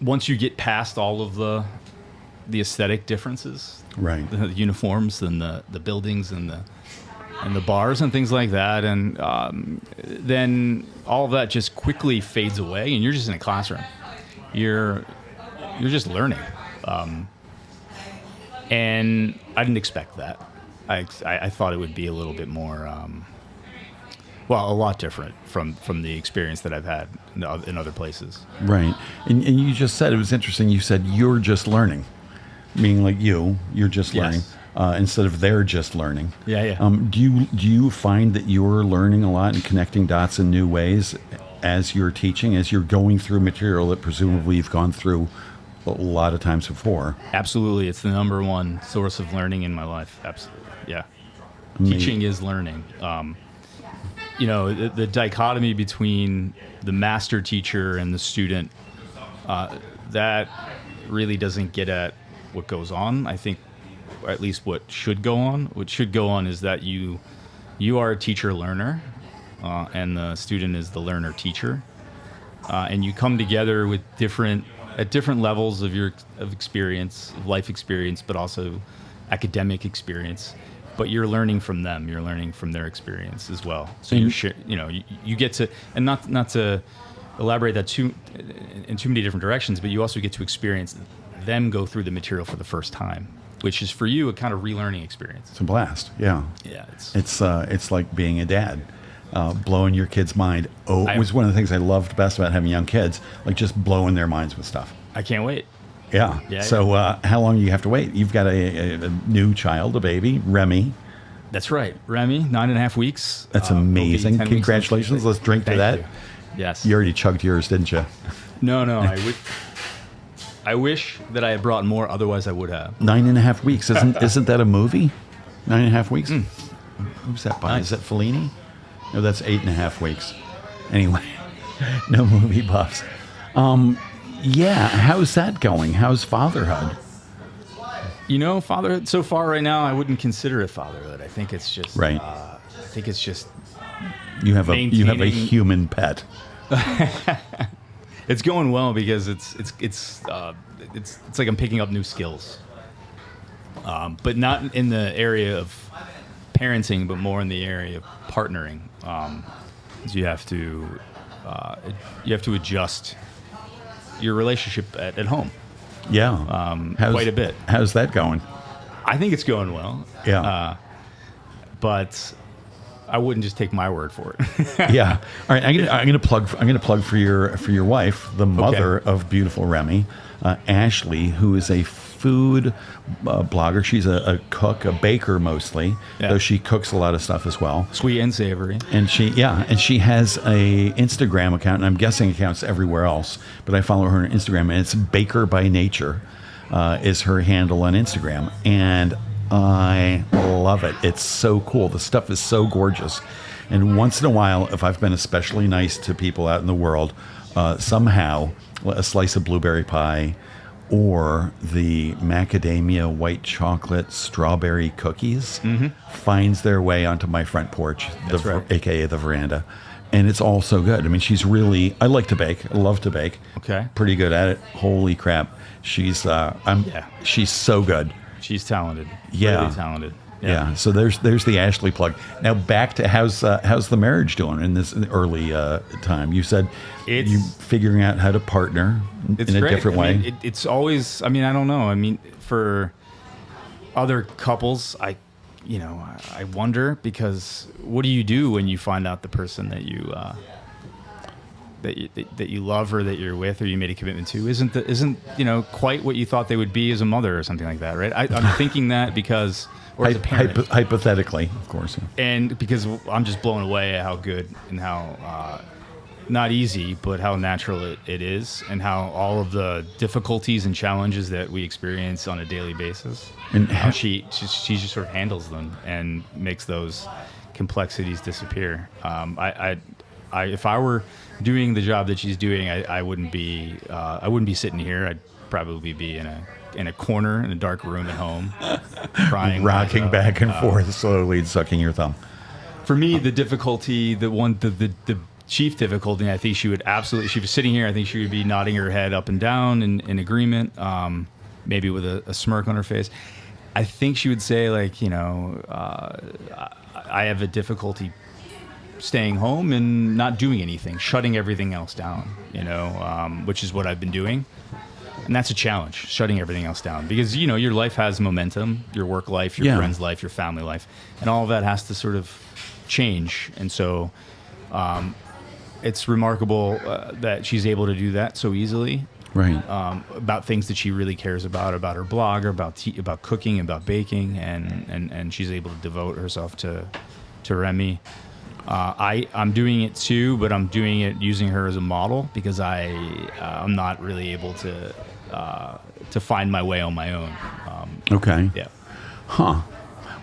once you get past all of the aesthetic differences, right? The uniforms and the buildings and the bars and things like that, and then all of that just quickly fades away, and you're just in a classroom. You're just learning, and I didn't expect that. I thought it would be a little bit more, a lot different from the experience that I've had in other places. Right, and you just said, it was interesting. You said you're just learning, meaning like you're just learning. Yes. Instead of they're just learning. Yeah. Do you find that you're learning a lot and connecting dots in new ways as you're teaching, as you're going through material that presumably you've gone through a lot of times before? Absolutely. It's the number one source of learning in my life. Absolutely. Yeah. Amazing. Teaching is learning. The dichotomy between the master teacher and the student, that really doesn't get at what goes on. I think, or at least what should go on. What should go on is that you are a teacher-learner, and the student is the learner-teacher, and you come together with at different levels of experience, of life experience, but also academic experience. But you're learning from them. You're learning from their experience as well. So you get to, and not to elaborate that in too many different directions, but you also get to experience them go through the material for the first time, which is for you a kind of relearning experience. It's a blast. Yeah. Yeah. It's like being a dad, blowing your kid's mind. It was one of the things I loved best about having young kids, like just blowing their minds with stuff. I can't wait. Yeah. So how long do you have to wait? You've got a new child, a baby, Remy. That's right. Remy, 9.5 weeks. That's amazing. Congratulations. Let's drink to that. Thank you. Yes. You already chugged yours, didn't you? No. I wish that I had brought more. Otherwise, I would have. 9.5 weeks. Isn't that a movie? 9.5 weeks. Who's that by? Nice. Is that Fellini? No, that's 8.5 weeks. Anyway, no movie buffs. Yeah. How's that going? How's fatherhood? Fatherhood so far right now, I wouldn't consider it fatherhood. I think it's just right. I think it's just you have a human pet. It's going well because it's like I'm picking up new skills, but not in the area of parenting, but more in the area of partnering. You have to adjust your relationship at home. Yeah. quite a bit. How's that going? I think it's going well. Yeah. But I wouldn't just take my word for it. Yeah. All right. I'm gonna plug for your wife, the mother of beautiful Remy, Ashley, who is a food blogger. She's a cook, a baker mostly, though she cooks a lot of stuff as well. Sweet and savory. And she has a Instagram account, and I'm guessing accounts everywhere else, but I follow her on Instagram, and it's Baker by Nature, is her handle on Instagram, and I love it. It's so cool. The stuff is so gorgeous. And once in a while, if I've been especially nice to people out in the world, somehow a slice of blueberry pie or the macadamia white chocolate strawberry cookies finds their way onto my front porch, aka the veranda. And it's all so good. I mean, I like to bake. I love to bake. Okay. Pretty good at it. Holy crap. She's so good. She's talented. Yeah. Really talented. Yeah. So there's the Ashley plug. Now back to how's the marriage doing in this early time? You said you figuring out how to partner in a different way. Mean, it's always. I mean, I don't know. I mean, for other couples, I wonder, because what do you do when you find out the person that you that you love or that you're with or you made a commitment to isn't quite what you thought they would be as a mother or something like that, right? I'm thinking that because, or as a parent, hypothetically, of course, yeah. And because I'm just blown away at how good and how not easy, but how natural it is, and how all of the difficulties and challenges that we experience on a daily basis, and how she just sort of handles them and makes those complexities disappear. If I were doing the job that she's doing, I wouldn't be sitting here. I'd probably be in a corner in a dark room at home, crying, rocking back and forth, slowly sucking your thumb. For me, the difficulty, the chief difficulty, I think she would absolutely. If she was sitting here, I think she would be nodding her head up and down in agreement, maybe with a smirk on her face. I think she would say, like, I have a difficulty staying home and not doing anything, shutting everything else down, which is what I've been doing. And that's a challenge, shutting everything else down, because, your life has momentum, your work life, your friend's life, your family life, and all of that has to sort of change. And so it's remarkable that she's able to do that so easily. Right. About things that she really cares about her blog, or about cooking, about baking, and she's able to devote herself to Remy. I'm doing it too, but I'm doing it using her as a model, because I'm not really able to find my way on my own. Okay. Yeah. Huh.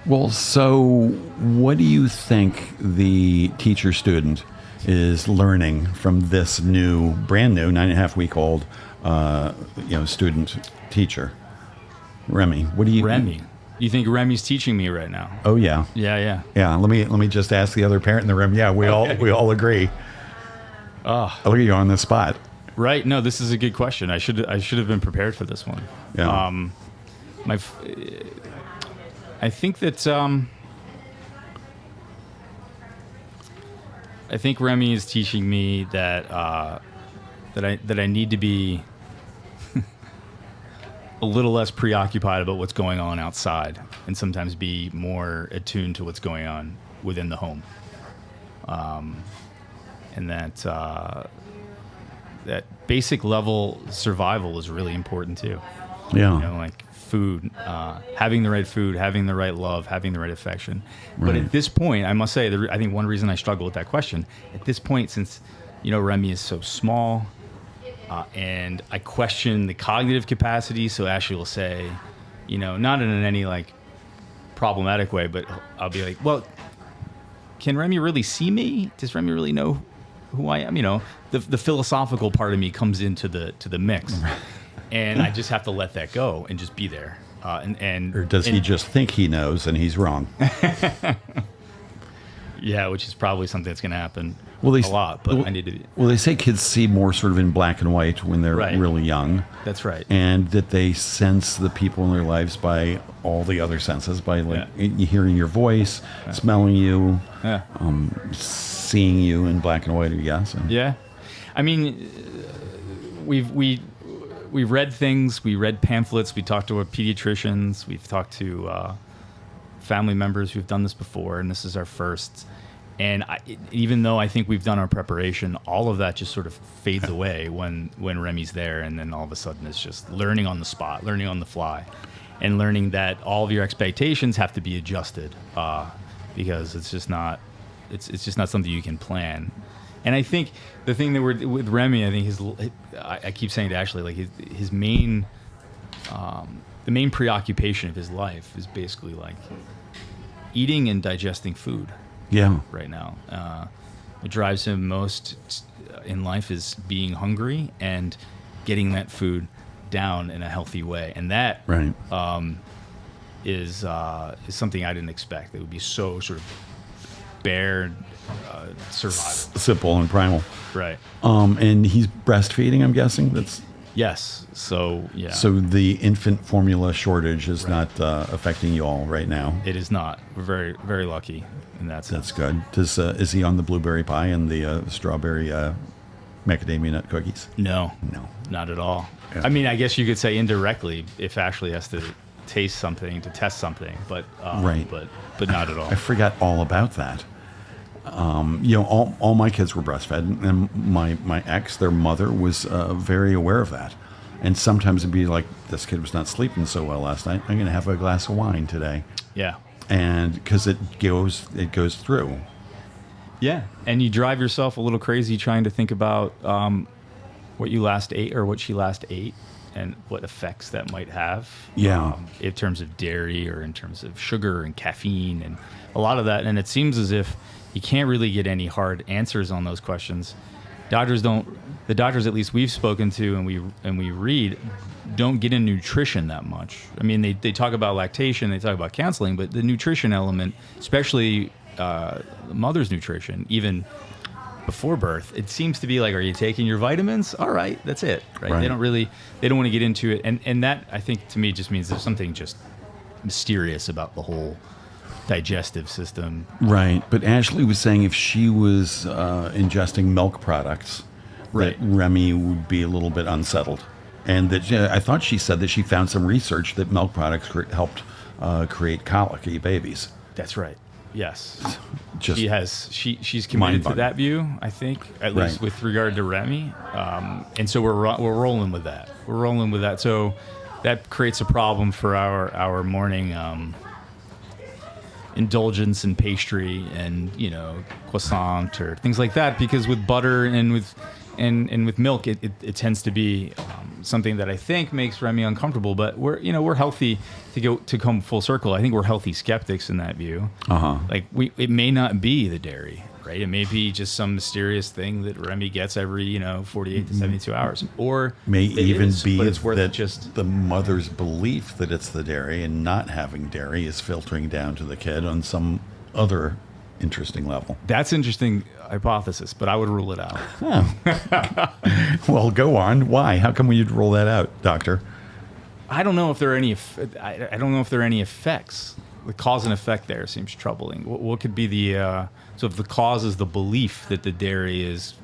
Well, so what do you think the teacher-student is learning from this brand new 9.5-week-old, student teacher, Remy? What do you? Remy. You think Remy's teaching me right now? Oh yeah. Yeah. Let me just ask the other parent in the room. Yeah, we all agree. Look at you on the spot. Right. No, this is a good question. I should have been prepared for this one. Yeah. I think that I think Remy is teaching me that I need to be a little less preoccupied about what's going on outside, and sometimes be more attuned to what's going on within the home. And that basic level survival is really important too. Yeah. Like food, having the right food, having the right love, having the right affection. Right. But at this point, I must say, I think one reason I struggle with that question, at this point, since, Remy is so small, and I question the cognitive capacity, so Ashley will say, not in any like problematic way, but I'll be like, well, can Remy really see me? Does Remy really know who I am? The philosophical part of me comes into the mix, and I just have to let that go and just be there. Or does he just think he knows and he's wrong? Yeah, which is probably something that's going to happen a lot, but I need to... Well, they say kids see more sort of in black and white when they're really young. That's right. And that they sense the people in their lives by all the other senses, by hearing your voice, smelling you, seeing you in black and white, I guess. Yeah. I mean, we we've read things. We read pamphlets. We talked to our pediatricians. We've talked to family members who've done this before, and this is our first. And even though I think we've done our preparation, all of that just sort of fades away when Remy's there, and then all of a sudden it's just learning on the spot, learning on the fly, and learning that all of your expectations have to be adjusted because it's just not something you can plan. And I think the thing that with Remy, I think I keep saying to Ashley, like his main the main preoccupation of his life is basically like eating and digesting food. Yeah. Right now, what drives him most in life is being hungry and getting that food down in a healthy way, and that right. Is something I didn't expect. It would be so sort of bare survival, simple and primal. Right. And he's breastfeeding, I'm guessing. That's yes. So yeah. So the infant formula shortage is not affecting you all right now. It is not. We're very, very lucky in that sense. That's good. Is he on the blueberry pie and the strawberry macadamia nut cookies? No, not at all. Yeah. I mean, I guess you could say indirectly if Ashley has to taste something to test something, but right. But not at all. I forgot all about that. All my kids were breastfed, and my ex, their mother, was very aware of that. And sometimes it'd be like, this kid was not sleeping so well last night. I'm going to have a glass of wine today. Yeah. And because it goes through. Yeah. And you drive yourself a little crazy trying to think about what you last ate or what she last ate and what effects that might have. Yeah. In terms of dairy or in terms of sugar and caffeine and a lot of that. And it seems as if you can't really get any hard answers on those questions. The doctors at least we've spoken to and we read don't get into nutrition that much. I mean, they talk about lactation, they talk about counseling, but the nutrition element, especially the mother's nutrition, even before birth, it seems to be like, are you taking your vitamins? All right, that's it. Right? They don't want to get into it. And that, I think, to me, just means there's something just mysterious about the whole digestive system. Right. But Ashley was saying if she was ingesting milk products, that Remy would be a little bit unsettled. And that I thought she said that she found some research that milk products helped create colicky babies. That's right. Yes. Just she's committed to that view, I think, at least with regard to Remy. And so we're rolling with that. We're rolling with that. So that creates a problem for our morning indulgence in pastry and croissant or things like that, because with butter and with milk it tends to be something that I think makes Remy uncomfortable. But we're healthy to come full circle. I think we're healthy skeptics in that view. Like it may not be the dairy, right? It may be just some mysterious thing that Remy gets every 48 to 72 hours, or may even be it's worth that just the mother's belief that it's the dairy and not having dairy is filtering down to the kid on some other interesting level. That's interesting hypothesis, but I would rule it out. Oh. Well, go on. Why? How come you'd rule that out, doctor? I don't know if there are any. I don't know if there are any effects. The cause and effect there seems troubling. What could be the? So if the cause is the belief that the dairy is,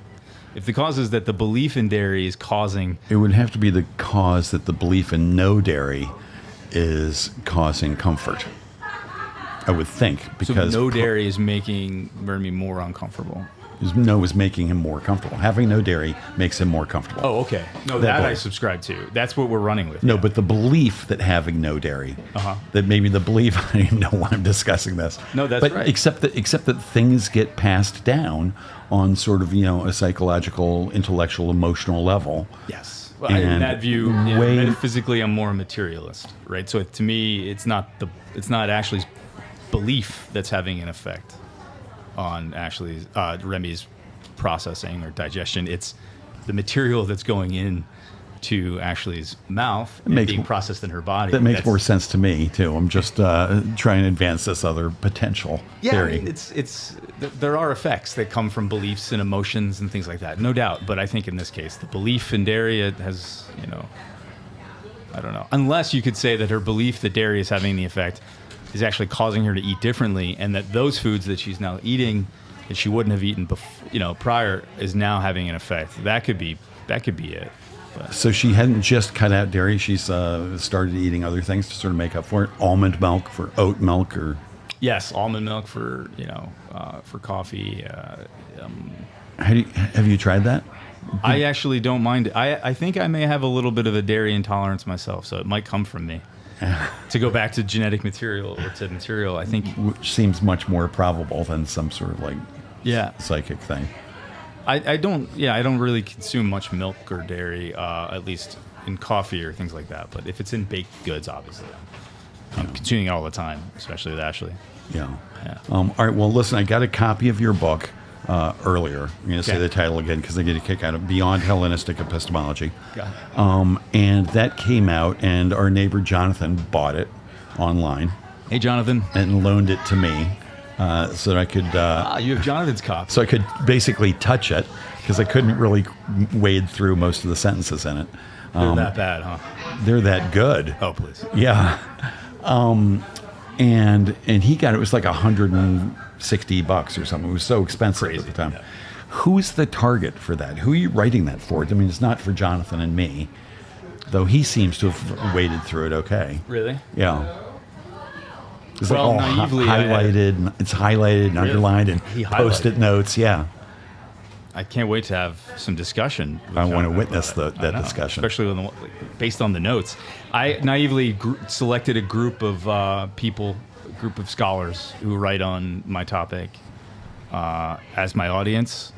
if the cause is that the belief in dairy is causing, it would have to be the cause that the belief in no dairy is causing comfort. I would think, because so no dairy is making Remy more uncomfortable. No is making him more comfortable. Having no dairy makes him more comfortable. Oh, okay. No, that I subscribe to. That's what we're running with. No, but the belief that having no dairy, that maybe the belief, I don't even know why I'm discussing this. No, that's right. Except that things get passed down on sort of, a psychological, intellectual, emotional level. Yes. Well, in that view, metaphysically, I'm more a materialist, right? So to me, it's not Ashley's belief that's having an effect on Remy's processing or digestion. It's the material that's going in to Ashley's mouth and being processed in her body. That makes more sense to me too. I'm just trying to advance this other potential theory. It's there are effects that come from beliefs and emotions and things like that, no doubt. But I think in this case, the belief in dairy has, I don't know. Unless you could say that her belief that dairy is having the effect is actually causing her to eat differently, and that those foods that she's now eating that she wouldn't have eaten prior is now having an effect. That could be it. But. So she hadn't just cut out dairy. She's started eating other things to sort of make up for it. Almond milk for oat milk, or Yes, almond milk for for coffee. have you tried that? I actually don't mind it. I think I may have a little bit of a dairy intolerance myself, so it might come from me. To go back to genetic material or to material, I think Which seems much more probable than some sort of like yeah. psychic thing. I don't really consume much milk or dairy, at least in coffee or things like that. But if it's in baked goods, obviously, I'm consuming it all the time, especially with Ashley. Yeah. Yeah. All right. Well, listen, I got a copy of your book earlier. I'm going to say Okay. the title again because I get a kick out of Beyond Hellenistic Epistemology. Got it. And that came out, and our neighbor Jonathan bought it online Hey, Jonathan. and loaned it to me so that I could. You have Jonathan's copy. So I could basically touch it because I couldn't really wade through most of the sentences in it. They're that bad, huh? They're that good. Oh, please. Yeah. And he got it was like $160 or something. It was so expensive Crazy, at the time. yeah. Who's the target for that? Who are you writing that for? I mean, it's not for Jonathan and me, though he seems to have waded through it okay. Really? Yeah. It's Well, like all naively, highlighted. It's highlighted and underlined and He highlighted. post-it notes. Yeah. I can't wait to have some discussion. with I want to Jonathan witness about it. that I know, discussion. especially based on the notes. I naively selected a group of people, a group of scholars who write on my topic as my audience.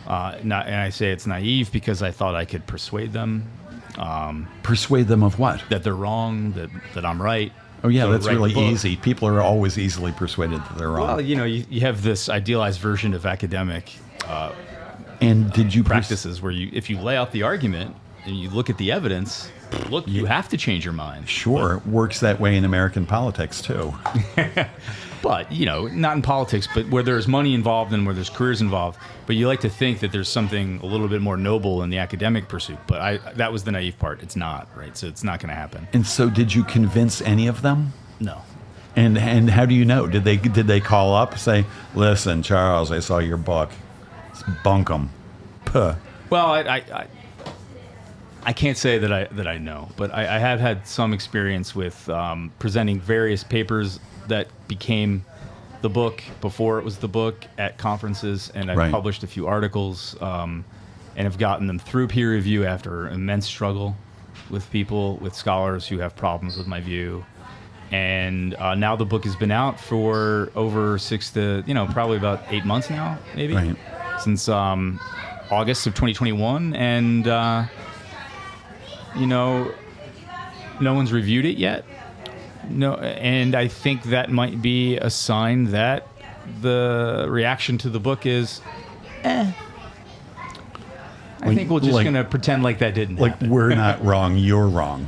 And I say it's naive because I thought I could persuade them Persuade them of what? that they're wrong, that I'm right. Oh, yeah, So that's write the really book. easy. People are always easily persuaded that they're wrong. Well, you have this idealized version of academic And did you practices where if you lay out the argument and you look at the evidence, you have to change your mind. Sure, it works that way in American politics too. But, not in politics, but where there's money involved and where there's careers involved. But you like to think that there's something a little bit more noble in the academic pursuit. But that was the naive part. It's not, right? So it's not going to happen. And so, did you convince any of them? No. And how do you know? Did they call up and say, "Listen, Charles, I saw your book. It's bunkum." Puh. Well, I can't say that I know, but I have had some experience with presenting various papers that became the book before it was the book at conferences, and I've Right. published a few articles and have gotten them through peer review after immense struggle with scholars who have problems with my view. And now the book has been out for over 6 to, probably about 8 months now, maybe, Right. since August of 2021. And, no one's reviewed it yet. No, and I think that might be a sign that the reaction to the book is, I think we're just like- going to pretend like that didn't Like happen. we're not wrong, you're wrong.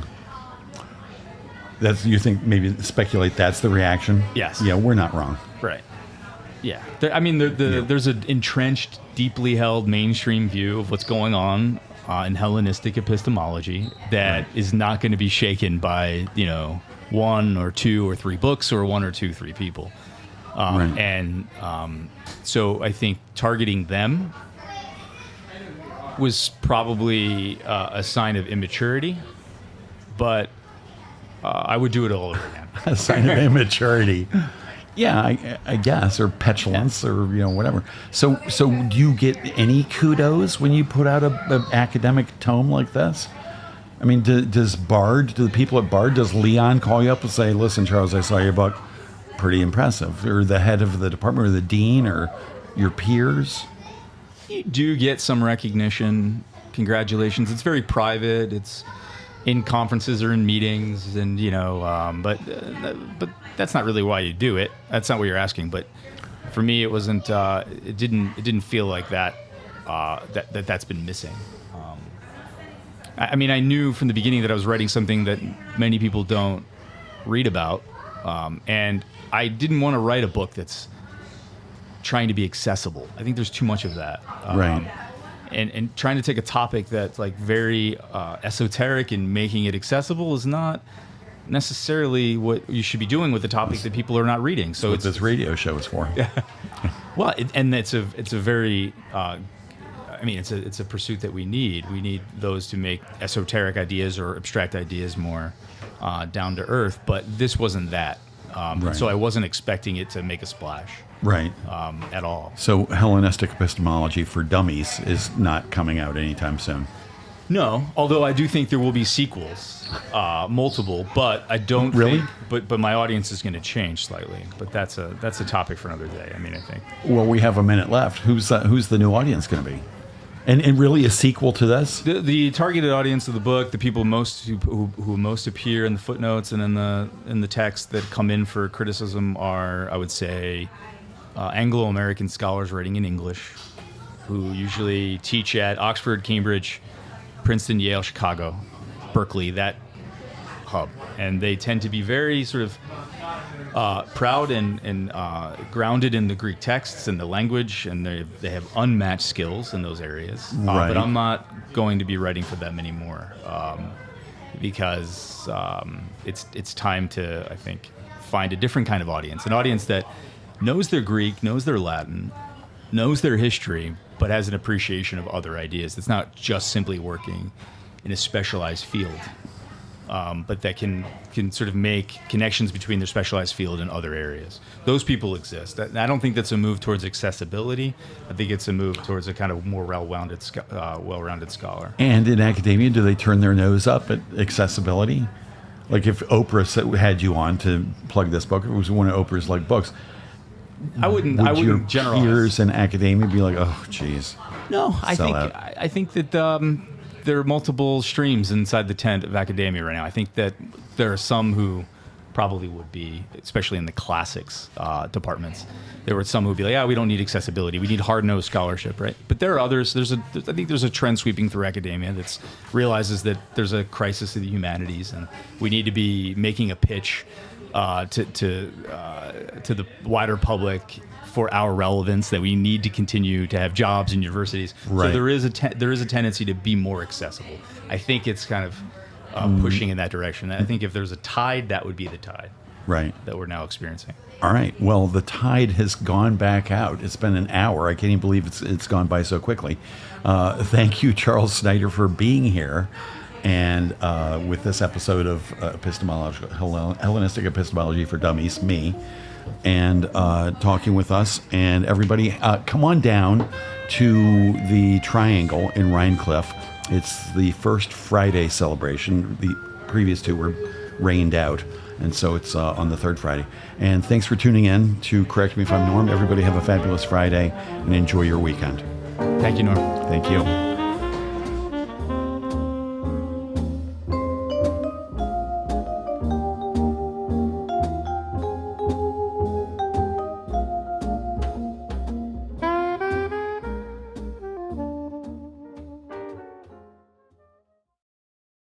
You think maybe speculate that's the reaction? Yes. Yeah, we're not wrong. Right. Yeah. There's an entrenched, deeply held mainstream view of what's going on in Hellenistic epistemology that is not going to be shaken by, one or two or three books or one or two, three people. Right. And so I think targeting them was probably a sign of immaturity, but I would do it all over again. A sign of immaturity. Yeah, I guess, or petulance, or whatever. So do you get any kudos when you put out an academic tome like this? I mean, does Bard, do the people at Bard, does Leon call you up and say, "Listen, Charles, I saw your book, pretty impressive," or the head of the department, or the dean, or your peers? You do get some recognition. Congratulations. It's very private. It's in conferences or in meetings, and but that's not really why you do it. That's not what you're asking. But for me, it wasn't. It didn't feel like that. That's been missing. I mean, I knew from the beginning that I was writing something that many people don't read about, and I didn't want to write a book that's trying to be accessible. I think there's too much of that. Right. And trying to take a topic that's like very esoteric and making it accessible is not necessarily what you should be doing with a topic that people are not reading. So What this radio show is for. well, and it's a very I mean, it's a pursuit that we need. We need those to make esoteric ideas or abstract ideas more down to earth. But this wasn't that. Right. So I wasn't expecting it to make a splash. Right. At all. So Hellenistic Epistemology for Dummies is not coming out anytime soon. No, although I do think there will be sequels, multiple, but I don't Really? think, but my audience is going to change slightly. But that's a topic for another day. I mean, I think. Well, we have a minute left. Who's the new audience going to be? And really a sequel to this? The targeted audience of the book, the people who most appear in the footnotes and in the text that come in for criticism are, I would say, Anglo-American scholars writing in English, who usually teach at Oxford, Cambridge, Princeton, Yale, Chicago, Berkeley, that hub. And they tend to be very sort of proud and grounded in the Greek texts and the language, and they have unmatched skills in those areas. Right. But I'm not going to be writing for them anymore because it's time to, I think, find a different kind of audience, an audience that knows their Greek, knows their Latin, knows their history, but has an appreciation of other ideas. It's not just simply working in a specialized field, but that can sort of make connections between their specialized field and other areas. Those people exist. I don't think that's a move towards accessibility. I think it's a move towards a kind of more well-rounded scholar. And in academia, do they turn their nose up at accessibility? Like if Oprah had you on to plug this book, it was one of Oprah's books. I wouldn't your generalize. peers in academia be like, oh, geez. No, I Sell think that there are multiple streams inside the tent of academia right now. I think that there are some who probably would be, especially in the classics departments. There were some who would be like, yeah, we don't need accessibility. We need hard-nosed scholarship, right? But there are others. I think there's a trend sweeping through academia that realizes that there's a crisis of the humanities, and we need to be making a pitch to the wider public for our relevance, that we need to continue to have jobs in universities. Right. So there is a tendency to be more accessible. I think it's kind of pushing in that direction. I think if there's a tide, that would be the tide. Right. That we're now experiencing. All right. Well, the tide has gone back out. It's been an hour. I can't even believe it's gone by so quickly. Thank you, Charles Snyder, for being here. And with this episode of Hellenistic Epistemology for Dummies, me, and talking with us. And everybody, come on down to the Triangle in Rhinecliff. It's the first Friday celebration. The previous two were rained out. And so it's on the third Friday. And thanks for tuning in to Correct Me If I'm Norm. Everybody have a fabulous Friday and enjoy your weekend. Thank you, Norm. Thank you.